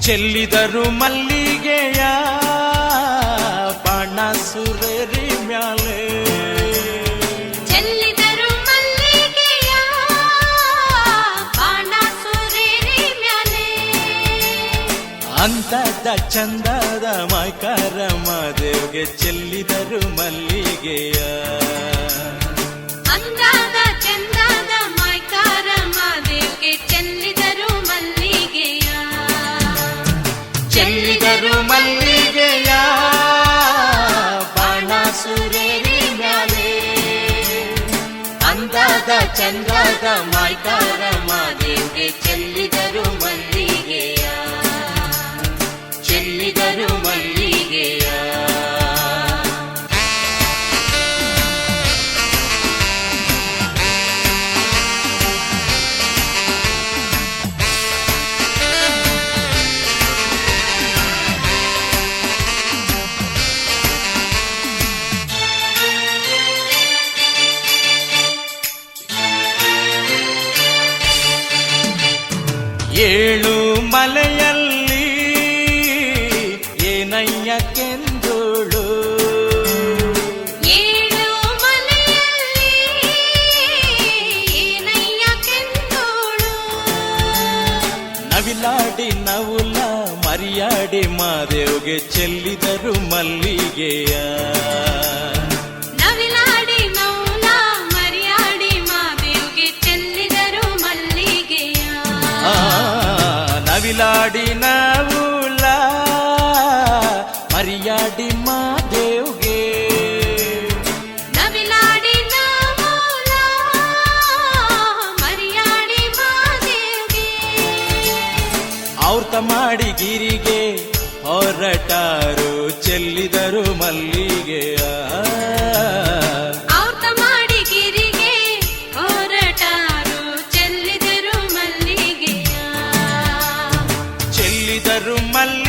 ಚೆಲ್ಲಿದರು ಮಲ್ಲಿಗೆಯ ಬಾಣ ಸುರೇರಿ ಮ್ಯಾಲೆ, ಚೆಲ್ಲಿದರು ಮಲ್ಲಿಗೆಯ ಬಾಣ ಸುರೇರಿ ಮ್ಯಾಲೆ. ಅಂತದ ಚಂದದ ಮೈಕಾರ ಮಾದೇವ್ಗೆ ಚೆಲ್ಲಿದರು ಮಲ್ಲಿಗೆಯ, ಅಂದಾದ ಚಂದದ ಮೈಕಾರ ಮಾದೇವ್ಗೆ ಚೆಲ್ಲಿದರು ಮಲ್ಲಿಗೆಯ. ಚೆಲ್ಲಿದರು ಮಲ್ಲಿಗೆಯ ಬಾಣ ಸುರೇರಿ ಮ್ಯಾಲೆ, ಅಂದಾದ ಚಂದದ ಮೈಕಾರ ಮಾದೇವ್ಗೆ ಚೆಲ್ಲಿದರು ಮಲ್ಲಿಗೆಯ, ಚೆಲ್ಲಿದರು ಮಲ್ಲಿಗೆಯ. ಏಳು ಮಲೆಯಲ್ಲಿ ಏನಯ್ಯ ಕೆಂದೋಳು, ಏಳು ಮಲೆಯಲ್ಲಿ ಏನಯ್ಯ ಕೆಂದೋಳು. ನವಿಲಾಡಿ ನವುಲ ಮರಿಯಾಡಿ ಮಾದೇವ್ಗೆ ಚೆಲ್ಲಿದರು ಮಲ್ಲಿಗೆಯ, ನವಿಲಾಡಿ ನೌಲ ಮರಿಯಾಡಿ ಮಾದೇವ್ಗೆ ಚೆಲ್ಲಿದರು ಮಲ್ಲಿಗೆಯ. ನವಿಲಾಡಿ ನವುಲ ಮರಿಯಾಡಿ ಮಾದೇವ್ಗೆ, ನವಿಲಾಡಿ ನೌಲ ಮರಿಯಾಡಿ ಮಾದೇವ್ಗೆ. ಔತ ಮಾಡಿ ಗಿರಿಗೆ ಹೊರಟಾರು ಚೆಲ್ಲಿದರು ಮಲ್ಲಿಗೆಯ, ಔತ ಮಾಡಿ ಗಿರಿಗೆ ಹೊರಟಾರು ಚೆಲ್ಲಿದರು ಮಲ್ಲಿಗೆಯ. ಚೆಲ್ಲಿದರು ಮಲ್ಲಿಗೆಯ